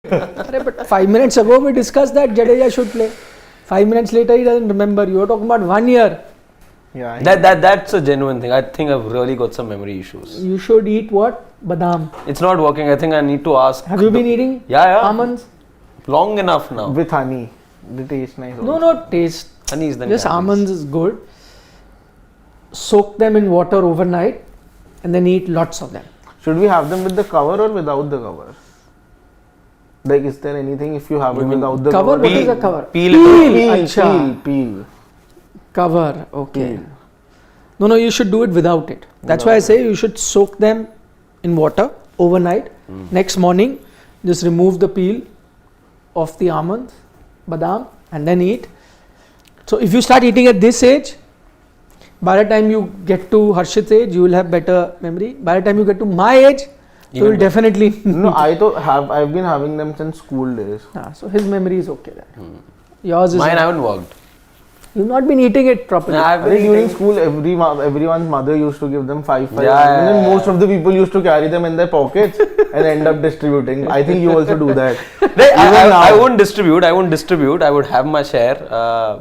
But 5 minutes ago we discussed that Jadeja should play. 5 minutes later he doesn't remember. You are talking about 1 year. Yeah. That's a genuine thing. I think I've really got some memory issues. You should eat what? Badam. It's not working. I think I need to ask. Have you been eating almonds? Long enough now. With honey. They taste nice. No, not taste. Honey is the Just almonds is good. Soak them in water overnight and then eat lots of them. Should we have them with the cover or without the cover? Like, is there anything if you have it without the cover? What is a cover? Peel. Cover, okay. No, you should do it without it. That's why I say you should soak them in water overnight. Next morning, just remove the peel of the almonds, badam, and then eat. So if you start eating at this age, by the time you get to Harshit's age, you will have better memory. By the time you get to my age, you will definitely. No, I've been having them since school days. So his memory is okay then. Yours is. Mine haven't worked. You've not been eating it properly. During school, everyone's mother used to give them 5. And then most of the people used to carry them in their pockets and end up distributing. I think you also do that. I won't distribute. I would have my share.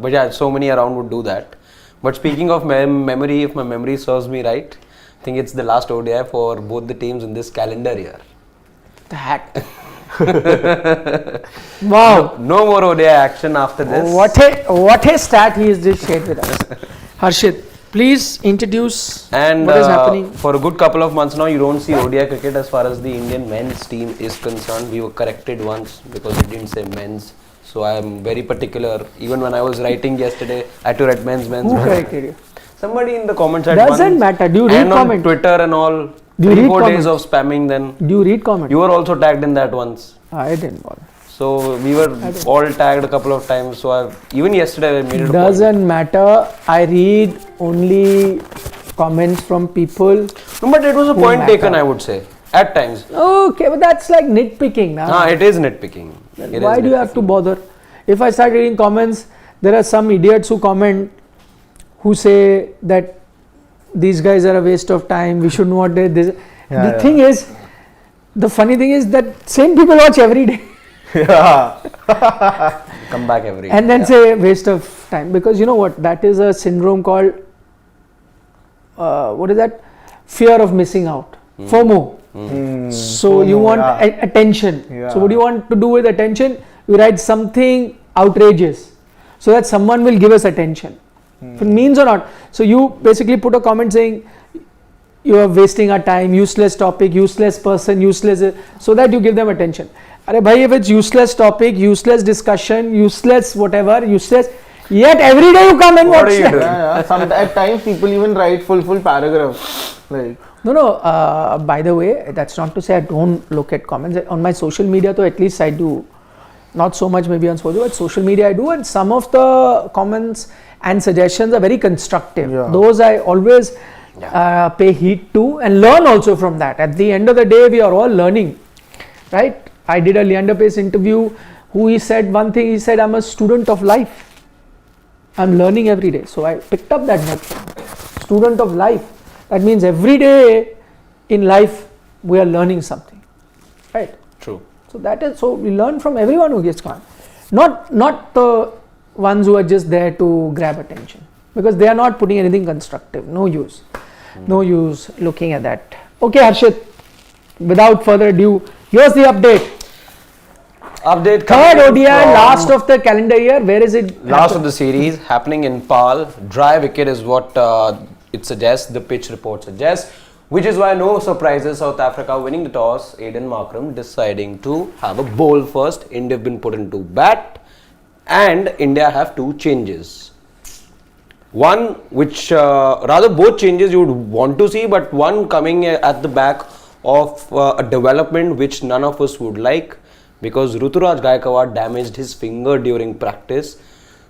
But yeah, so many around would do that. But speaking of memory, if my memory serves me right, I think it's the last ODI for both the teams in this calendar year. That. Wow. No more ODI action after this. What a stat he has just shared with us. Harshit, please introduce what is happening. For a good couple of months now, you don't see ODI cricket as far as the Indian men's team is concerned. We were corrected once because it didn't say men's. So I am very particular. Even when I was writing yesterday, I had to write men's. Who corrected you? Somebody in the comments had Doesn't matter. Do you read comments? On Twitter and all. Do you read 4 days of spamming then. Do you read comments? You were also tagged in that once. I didn't bother. So we were all tagged a couple of times. So even yesterday I made it. Doesn't matter. I read only comments from people. No, but it was a point taken, I would say. At times. Okay, but that's like nitpicking now. It is nitpicking. Why do you have to bother? If I start reading comments, there are some idiots who comment who say that these guys are a waste of time. We should not do this. The thing is, the funny thing is that same people watch every day. Come back every day. And then say waste of time. Because you know what? That is a syndrome called, what is that? Fear of missing out. FOMO. So you want attention. So what do you want to do with attention? You write something outrageous so that someone will give us attention. If it means or not. So you basically put a comment saying you are wasting our time, useless topic, useless person, useless, so that you give them attention. Arey bhai, if it's useless topic, useless discussion, useless whatever, useless, yet every day you come and watch that. At times people even write full paragraphs. Like. No, by the way, that's not to say I don't look at comments. On my social media, though, at least I do. Not so much maybe on social media I do, and some of the comments and suggestions are very constructive. Those I always pay heed to and learn also from that. At the end of the day, we are all learning, right? I did a Leander Pace interview who he said one thing, he said, I'm a student of life. I'm learning every day. So I picked up that note. Student of life. That means every day in life we are learning something, right? True. So we learn from everyone who gets on. Not the ones who are just there to grab attention, because they are not putting anything constructive. No use. No use looking at that. Okay, Harshit, without further ado, here's the update. Third ODI, last of the calendar year. Where is it? Last of the series, happening in Pal. Dry wicket is what it suggests, the pitch report suggests, which is why no surprises. South Africa winning the toss, Aiden Markram deciding to have a bowl first. India have been put into bat, and India have 2 changes. One which, rather both changes you would want to see, but one coming at the back of a development which none of us would like, because Ruturaj Gaikwad damaged his finger during practice.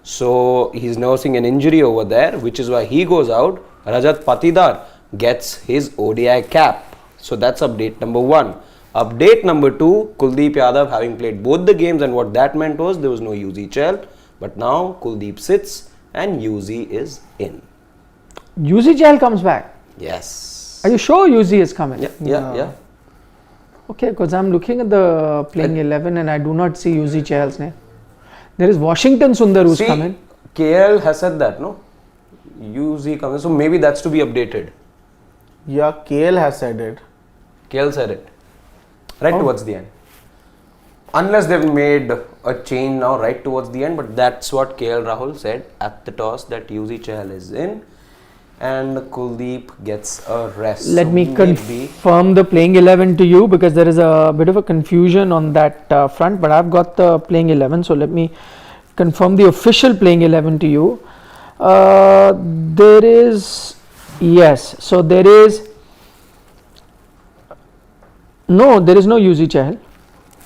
So he's nursing an injury over there, which is why he goes out. Rajat Patidar gets his ODI cap. So that's update number 1. Update number 2, Kuldeep Yadav having played both the games, and what that meant was there was no Yuzvendra Chahal. But now Kuldeep sits and Yuzvendra is in. Yuzvendra Chahal comes back? Yes. Are you sure Yuzvendra is coming? Yeah. Okay, because I'm looking at the playing 11 and I do not see Yuzvendra Chahal's name. There is Washington Sundar who's coming. KL has said that, no? UZ coming, so maybe that's to be updated. Yeah, KL has said it. KL said it. Right towards the end. Unless they've made a change now right towards the end, but that's what KL Rahul said at the toss, that Yuzvendra Chahal is in and Kuldeep gets a rest. Let So me maybe confirm the playing 11 to you, because there is a bit of a confusion on that front, but I've got the playing 11, so let me confirm the official playing 11 to you. There is, yes, so there is no Yuzvendra Chahal.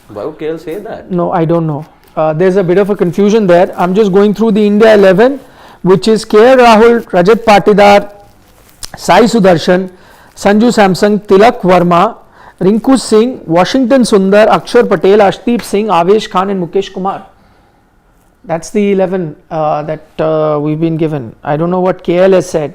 Why would KL say that? No, I don't know. There's a bit of a confusion there. I'm just going through the India 11, which is KL Rahul, Rajat Patidar, Sai Sudarshan, Sanju Samson, Tilak Verma, Rinku Singh, Washington Sundar, Akshar Patel, Ashdeep Singh, Avesh Khan and Mukesh Kumar. That's the 11 that we've been given. I don't know what KL has said.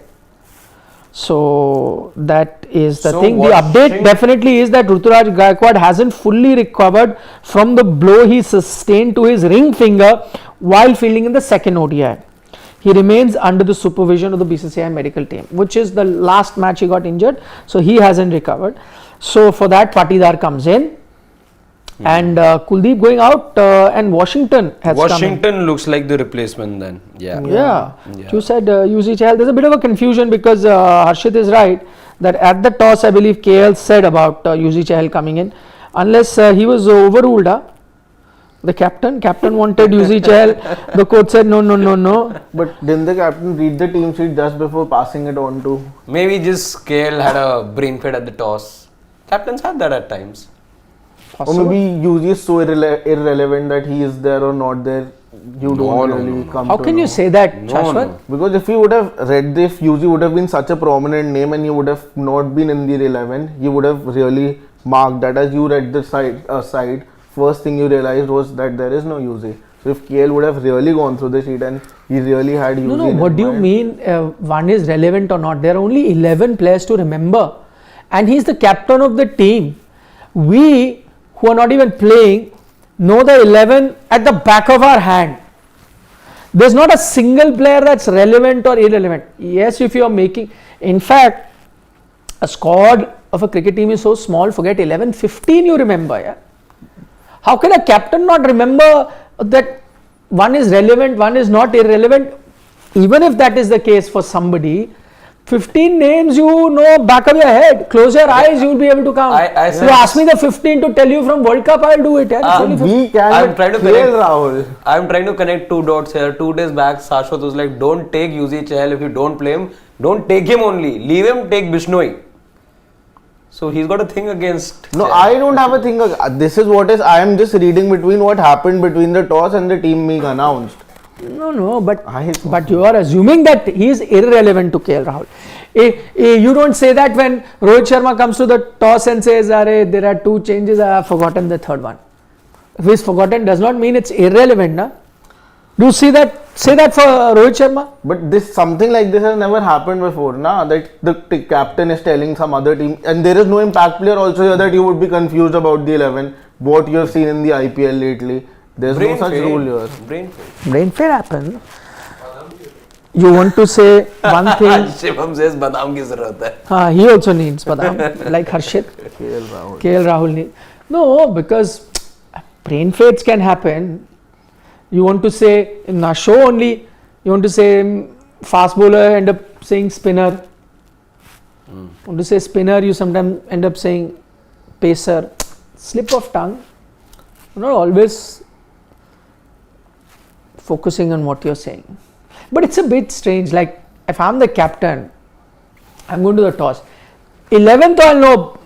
So that is the thing. The update definitely is that Ruturaj Gaikwad hasn't fully recovered from the blow he sustained to his ring finger while fielding in the second ODI. He remains under the supervision of the BCCI medical team, which is the last match he got injured. So he hasn't recovered. So for that, Patidar comes in. And Kuldeep going out, and Washington has come in. Washington looks like the replacement then. Yeah. You said Yuzvendra Chahal. There's a bit of a confusion because Harshit is right that at the toss, I believe KL said about Yuzvendra Chahal coming in, unless he was overruled. The captain wanted Yuzvendra Chahal. The coach said no. But didn't the captain read the team sheet just before passing it on to? Maybe just KL had a brain fade at the toss. Captains have that at times. Or maybe Yuzi is so irrelevant that he is there or not there. You don't really come How to can know. you say that, Shashwat? Because if you would have read this, Yuzi would have been such a prominent name and he would have not been in the 11. You would have really marked that. As you read the side, first thing you realized was that there is no Yuzi. So if KL would have really gone through the sheet and he really had Yuzi. No, what do you mean one is relevant or not? There are only 11 players to remember. And he's the captain of the team. We who are not even playing know the 11 at the back of our hand. There's not a single player that's relevant or irrelevant. Yes, if you are making, in fact, a squad of a cricket team is so small, forget 11, 15 you remember. Yeah? How can a captain not remember that one is relevant, one is not irrelevant? Even if that is the case for somebody, 15 names you know back of your head. Close your eyes, you will be able to count. You ask me the 15 to tell you from World Cup, I'll do it. I'm trying to connect two dots here. 2 days back, Shashwat was like, don't take Yuzvendra Chahal if you don't play him. Don't take him only. Leave him, take Bishnoi. So he's got a thing against. No, I don't have a thing. This is what is. I am just reading between what happened between the toss and the team being announced. No, but you are assuming that he is irrelevant to KL Rahul. You don't say that when Rohit Sharma comes to the toss and says, there are 2 changes, I have forgotten the third one. If he's forgotten, does not mean it's irrelevant. Na? Do you see that? Say that for Rohit Sharma. But this something like this has never happened before, na? That the captain is telling some other team, and there is no impact player also here that you would be confused about the 11. What you have seen in the IPL lately. There's no such rule here. Brain fade happen. You want to say one thing. Shivam says badam ki zarurat hai. He also needs badam, like Harshit. KL Rahul needs. No, because brain fades can happen. You want to say in a show only, you want to say fast bowler, end up saying spinner. You want to say spinner, you sometimes end up saying pacer. Slip of tongue. You're not always focusing on what you're saying. But it's a bit strange. Like if I'm the captain, I'm going to the toss. 11th I'll know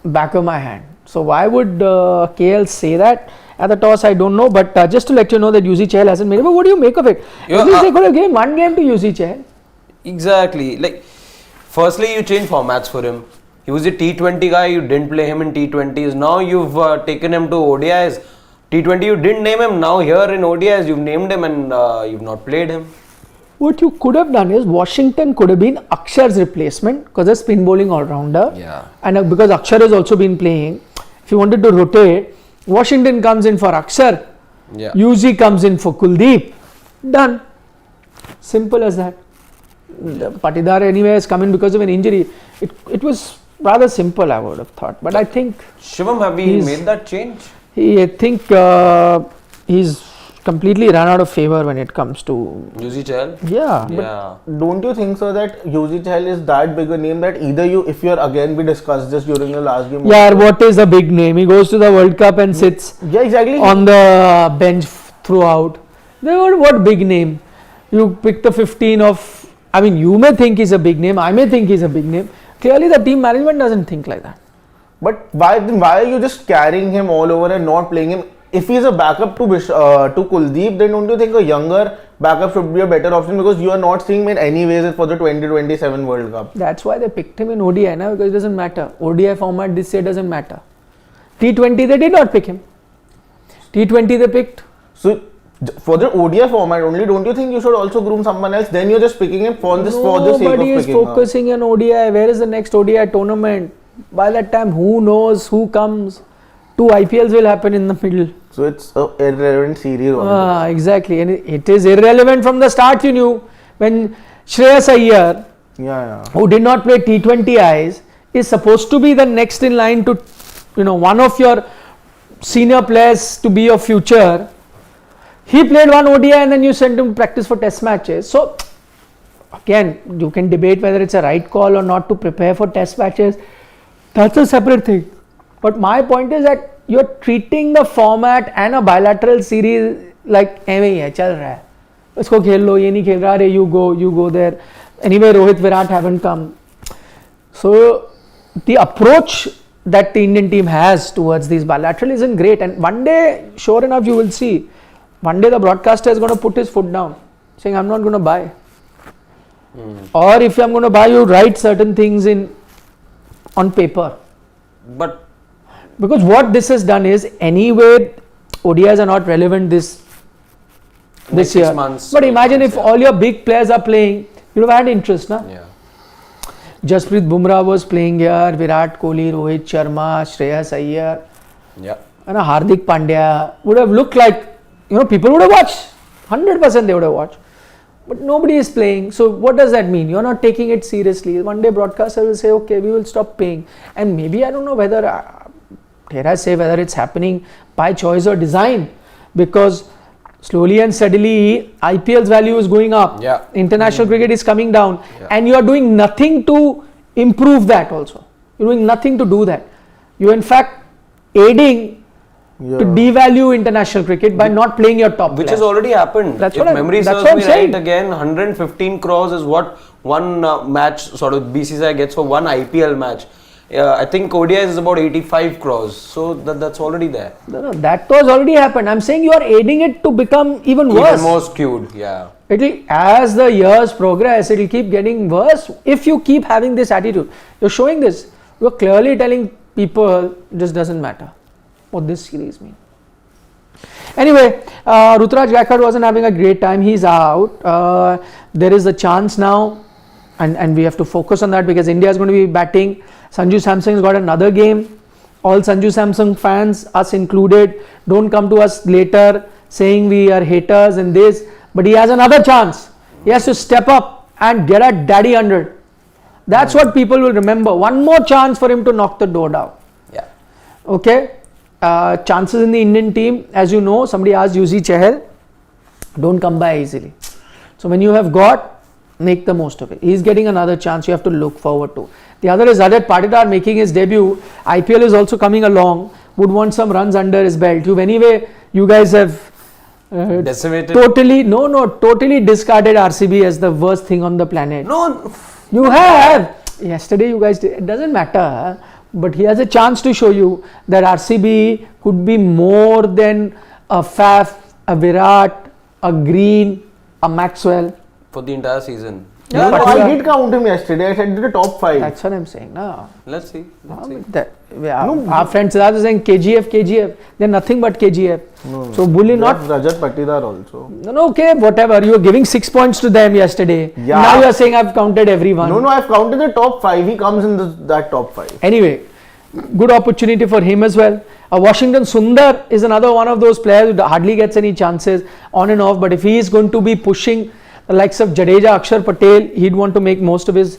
back of my hand. So why would KL say that? At the toss, I don't know. But just to let you know that Yuzvendra Chahal hasn't made it. But what do you make of it? At least they could have given one game to Yuzvendra Chahal. Exactly. Like, firstly, you change formats for him. He was a T20 guy. You didn't play him in T20s. Now you've taken him to ODIs. T20 you didn't name him. Now here in ODIs you've named him and you've not played him. What you could have done is Washington could have been Akshar's replacement because a spin bowling all-rounder. Yeah. And because Akshar has also been playing. if you wanted to rotate, Washington comes in for Akshar, Yeah. UZ comes in for Kuldeep, done. Simple as that. Patidar anyway has come in because of an injury. It was rather simple, I would have thought. But I think Shivam, have we He's- made that change? I think he's completely run out of favor when it comes to Yuzi Chahal? yeah. Yeah. Don't you think so that Yuzvendra Chahal is that big a name that either you, if you're again, we discussed this during the last game. Yeah, what is a big name? He goes to the World Cup and sits Yeah, exactly. on the bench throughout. They were what big name? You pick the 15 of. I mean, you may think he's a big name. I may think he's a big name. Clearly, the team management doesn't think like that. But why are you just carrying him all over and not playing him? If he's a backup to Kuldeep, then don't you think a younger backup should be a better option, because you are not seeing him anyways for the 2027 World Cup? That's why they picked him in ODI now, because it doesn't matter. ODI format this year doesn't matter. T20 they did not pick him. T20 they picked. So for the ODI format only, don't you think you should also groom someone else? Then you're just picking him for the sake of Nobody is picking. focusing on ODI. Where is the next ODI tournament? By that time, who knows who comes? 2 IPLs will happen in the middle. So it's a irrelevant series. Also. Exactly, and it is irrelevant from the start. You knew when Shreyas Iyer, Yeah. who did not play T20Is, is supposed to be the next in line to, one of your senior players to be your future. He played one ODI and then you sent him to practice for test matches. So again, you can debate whether it's a right call or not to prepare for test matches. That's a separate thing. But my point is that you're treating the format and a bilateral series like ऐਵੇਂ ही है, चल रहा है, इसको खेल लो, ये नहीं खेल रहा, अरे you go there. Anyway, Rohit, Virat haven't come. So the approach that the Indian team has towards these bilateral isn't great. And one day, sure enough, you will see, one day the broadcaster is going to put his foot down, saying, I'm not going to buy. Or if I'm going to buy, you write certain things on paper. But Because what this has done is, anyway, ODIs are not relevant this Next 6 year. months, But 8 imagine months, if yeah. all your big players are playing, you would have had interest, na? yeah. Jasprit Bumrah was playing here, Virat Kohli, Rohit Sharma, Shreyas Iyer, Yeah. and Hardik Pandya would have looked like, people would have watched. 100% they would have watched. But nobody is playing. So what does that mean? You're not taking it seriously. One day broadcaster will say, okay, we will stop paying. And maybe, I don't know whether, dare I say, whether it's happening by choice or design. Because slowly and steadily, IPL's value is going up. Yeah. International cricket is coming down. Yeah. And you are doing nothing to improve that also. You're doing nothing to do that. You're in fact aiding to devalue international cricket by not playing your top Which players. has already happened. That's If what memory that's serves what I'm me saying. right, again, 115 crores is what one match sort of BCCI gets for one IPL match. I think ODI is about 85 crores. So that's already there. No, that was already happened. I'm saying you are aiding it to become even worse. Even more skewed, yeah. As the years progress, it will keep getting worse if you keep having this attitude. You're showing this. You're clearly telling people this doesn't matter what this series means. Anyway, Ruturaj Gaikwad wasn't having a great time. He's out. There is a chance now, and we have to focus on that because India is going to be batting. Sanju Samson has got another game. All Sanju Samson fans, us included, don't come to us later saying we are haters and this. But he has another chance. He has to step up and get a daddy 100. That's what people will remember. One more chance for him to knock the door down. Yeah. Okay. Chances in the Indian team, as you know, somebody asked Yuzvendra Chahal, don't come by easily. So when you have got, make the most of it. He's getting another chance you have to look forward to. The other is Rajat Patidar making his debut. IPL is also coming along. Would want some runs under his belt. You guys have Decimated. totally discarded RCB as the worst thing on the planet. No. You have. Yesterday you guys did. It doesn't matter. But he has a chance to show you that RCB could be more than a Faf, a Virat, a Green, a Maxwell. For the entire season. Yeah, No, but I did count him yesterday. I said the top 5. That's what I'm saying. No. Let's see. Our friend Siddharth is saying KGF. They're nothing but KGF. No. So bully not. Rajat Patidar also. No, okay, whatever. You were giving 6 points to them yesterday. Yeah. Now you are saying I've counted everyone. No, I've counted the top 5. He comes in that top 5. Anyway, good opportunity for him as well. Washington Sundar is another one of those players who hardly gets any chances on and off, but if he is going to be pushing the likes of Jadeja, Akshar Patel, he'd want to make most of his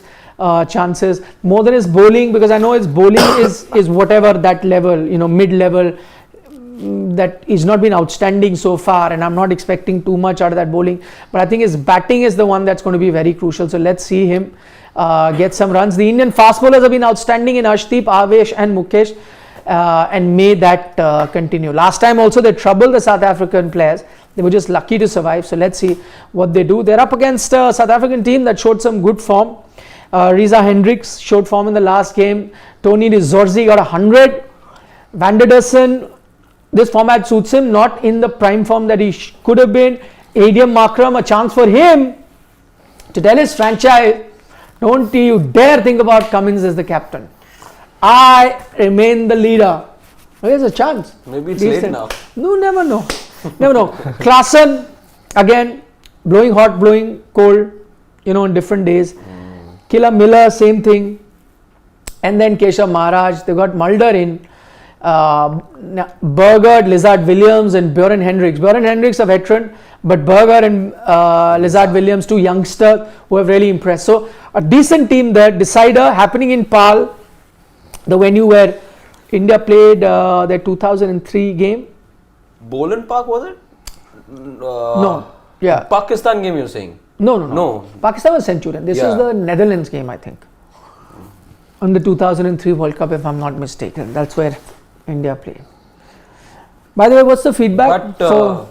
chances. More than his bowling, because I know his bowling is whatever that level, mid-level, that he's not been outstanding so far, and I'm not expecting too much out of that bowling, but I think his batting is the one that's going to be very crucial. So let's see him get some runs. The Indian fast bowlers have been outstanding in Arshdeep, Avesh and Mukesh, and may that continue. Last time also they troubled the South African players. They were just lucky to survive. So let's see what they do. They're up against a South African team that showed some good form. Reza Hendricks showed form in the last game. Tony Rizorzi got 100. Van der Dussen, this format suits him, not in the prime form that he could have been. Adium Markram, a chance for him to tell his franchise, don't you dare think about Cummins as the captain. I remain the leader. There's a chance. Maybe it's late now. No, never know. Never know. Klaasen, again, blowing hot, blowing cold, on different days. Killa Miller, same thing. And then Keshav Maharaj, they got Mulder in. Berger, Lizard Williams and Bjorn Hendricks. Bjorn Hendricks a veteran, but Berger and Lizard Williams, two youngsters who have really impressed. So a decent team there. Decider happening in Pal, the venue where India played their 2003 game. Boland Park, was it? No. Yeah. Pakistan game you're saying? No. Pakistan was Centurion. This is the Netherlands game, I think. On the 2003 World Cup, if I'm not mistaken. That's where India played. By the way, what's the feedback? But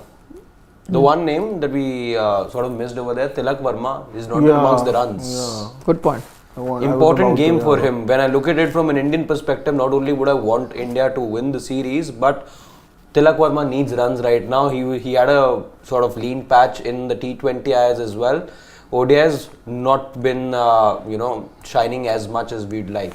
the one name that we sort of missed over there, Tilak Verma, is not amongst the runs. Yeah. Good point. Important game for him. When I look at it from an Indian perspective, not only would I want India to win the series, but Tilak Verma needs runs right now. He had a sort of lean patch in the T20Is as well. ODI has not been, shining as much as we'd like.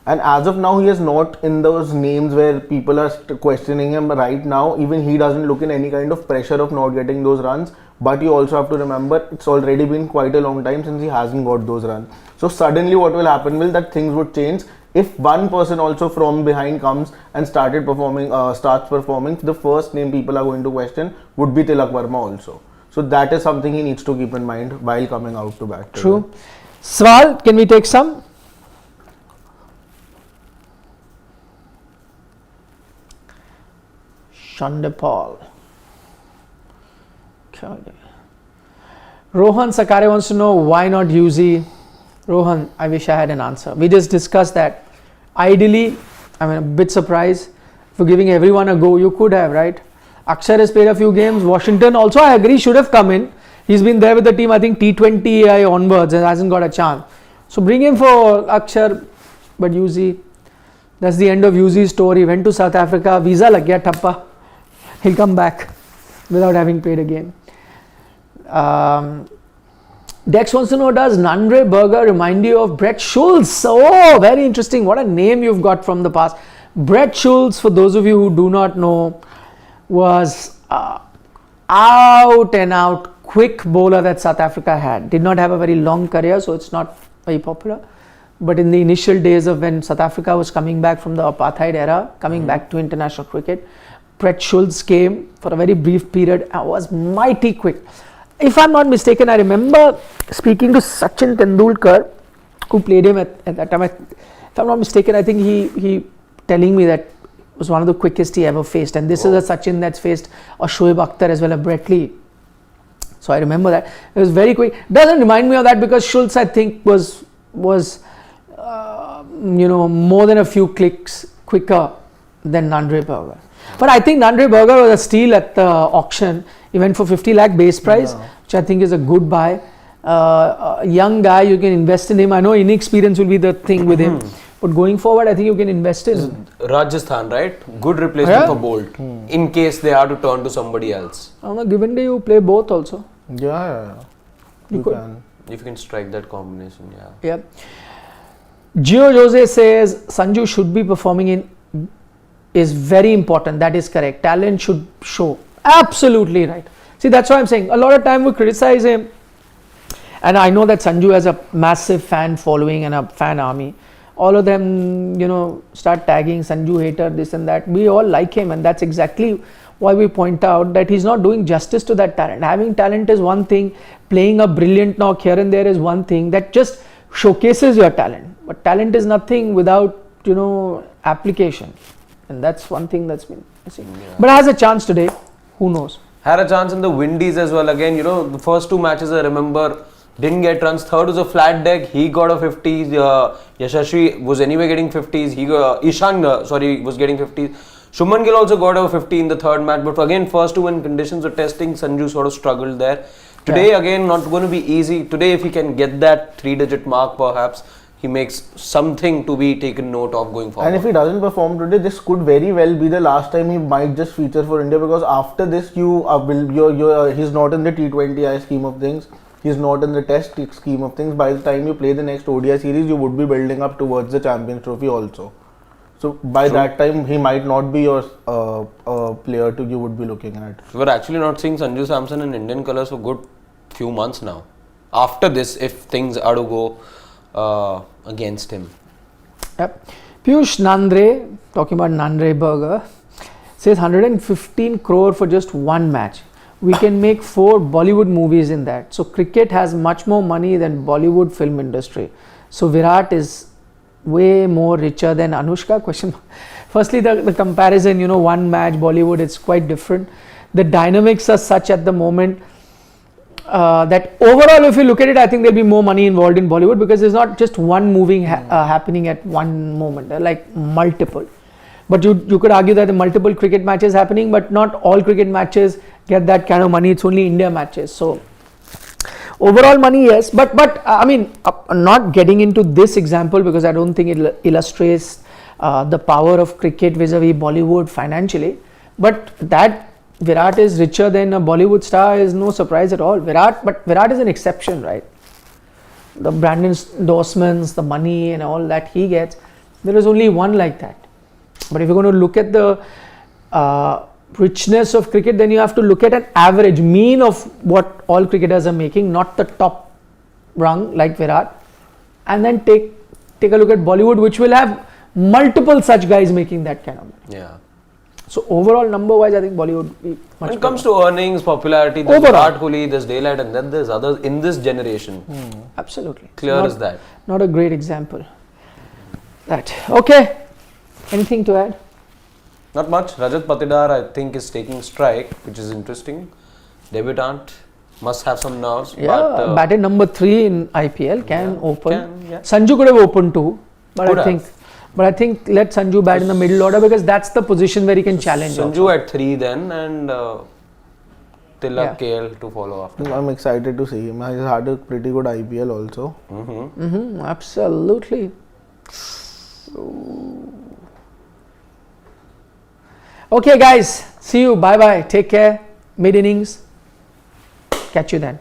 And as of now, he is not in those names where people are questioning him right now. Even he doesn't look in any kind of pressure of not getting those runs. But you also have to remember, it's already been quite a long time since he hasn't got those runs. So suddenly what will happen will that things would change. If one person also from behind comes and starts performing, the first name people are going to question would be Tilak Verma also. So that is something he needs to keep in mind while coming out to bat. True. Swal, can we take some? Shandapal. Okay. Rohan Sakare wants to know why not Yuzi. Rohan, I wish I had an answer. We just discussed that. Ideally, I'm a bit surprised for giving everyone a go. You could have, right? Akshar has played a few games. Washington also, I agree, should have come in. He's been there with the team, I think T20 onwards and hasn't got a chance. So bring him for Akshar, but Yuzi, that's the end of Yuzi's story. Went to South Africa, visa lag gaya thappa. He'll come back without having played a game. Dex wants to know, does Nandre Berger remind you of Brett Schulz? Oh, very interesting. What a name you've got from the past. Brett Schulz, for those of you who do not know, was out and out quick bowler that South Africa had. Did not have a very long career, so it's not very popular. But in the initial days of when South Africa was coming back from the apartheid era, coming back to international cricket, Brett Schulz came for a very brief period and was mighty quick. If I'm not mistaken, I remember speaking to Sachin Tendulkar, who played him at that time. If I'm not mistaken, I think he telling me that was one of the quickest he ever faced. And this is a Sachin that's faced a Shoaib Akhtar as well as Brett Lee. So I remember that. It was very quick. Doesn't remind me of that because Schulz, I think, was more than a few clicks quicker than Nandre Berger. But I think Nandre Berger was a steal at the auction. He went for 50 lakh base price, which I think is a good buy. A young guy, you can invest in him. I know inexperience will be the thing with him. But going forward, I think you can invest in him. Rajasthan, right? Good replacement for Bolt. In case they are to turn to somebody else. On a given day, you play both also. Yeah. You can. If you can strike that combination, Yeah. Gio Jose says Sanju should be performing in is very important. That is correct. Talent should show. Absolutely right. See, that's why I'm saying a lot of time we criticize him. And I know that Sanju has a massive fan following and a fan army. all of them, start tagging Sanju hater, this and that. We all like him, and that's exactly why we point out that he's not doing justice to that talent. Having talent is one thing, playing a brilliant knock here and there is one thing, that just showcases your talent. But talent is nothing without, application. And that's one thing that's been missing. Yeah. But has a chance today, who knows? Had a chance in the Windies as well. Again, the first two matches I remember didn't get runs. Third was a flat deck. He got a 50s. Yashasvi was anyway getting 50s. Ishan was getting 50s. Shubman Gill also got a 50 in the third match. But again, first two when conditions were testing, Sanju sort of struggled there. Today again, not going to be easy. Today, if he can get that 3-digit mark, perhaps he makes something to be taken note of going forward. And if he doesn't perform today, this could very well be the last time he might just feature for India, because after this, he's not in the T20I scheme of things. He's not in the Test scheme of things. By the time you play the next ODI series, you would be building up towards the Champions Trophy also. So by that time, he might not be your player you would be looking at. We're actually not seeing Sanju Samson in Indian colours for good few months now. After this, if things are to go against him. Yep. Piyush Nandre, talking about Nandre Burger, says 115 crore for just one match. We can make 4 Bollywood movies in that. So cricket has much more money than Bollywood film industry. So Virat is way more richer than Anushka? Question. Firstly, the comparison, one match Bollywood, it's quite different. The dynamics are such at the moment that overall, if you look at it, I think there'll be more money involved in Bollywood, because there's not just one movie happening at one moment. They're like multiple. But you could argue that the multiple cricket matches happening, but not all cricket matches get that kind of money. It's only India matches. So overall money, yes. But I mean, not getting into this example, because I don't think it illustrates the power of cricket vis-a-vis Bollywood financially. But that Virat is richer than a Bollywood star is no surprise at all. But Virat is an exception, right? The brand endorsements, the money and all that he gets, there is only one like that. But if you're going to look at the richness of cricket, then you have to look at an average mean of what all cricketers are making, not the top rung like Virat, and then take a look at Bollywood, which will have multiple such guys making that kind of money. Yeah. So overall, number-wise, I think Bollywood will be much When it comes to earnings, popularity, there's Virat Kohli, there's Daylight, and then there's others in this generation. Absolutely. Clear as that. Not a great example. Okay. Anything to add? Not much. Rajat Patidar, I think, is taking strike, which is interesting. Debutant, must have some nerves. Yeah, but, batted number 3 in IPL, can open. Yeah. Sanju could have opened too, but I think let Sanju bat in the middle order, because that's the position where he can challenge. Sanju at 3 then, and Tilak KL to follow after. I'm excited to see him. He's had a pretty good IPL also. Absolutely. Okay guys, see you, bye bye, take care, mid innings, catch you then.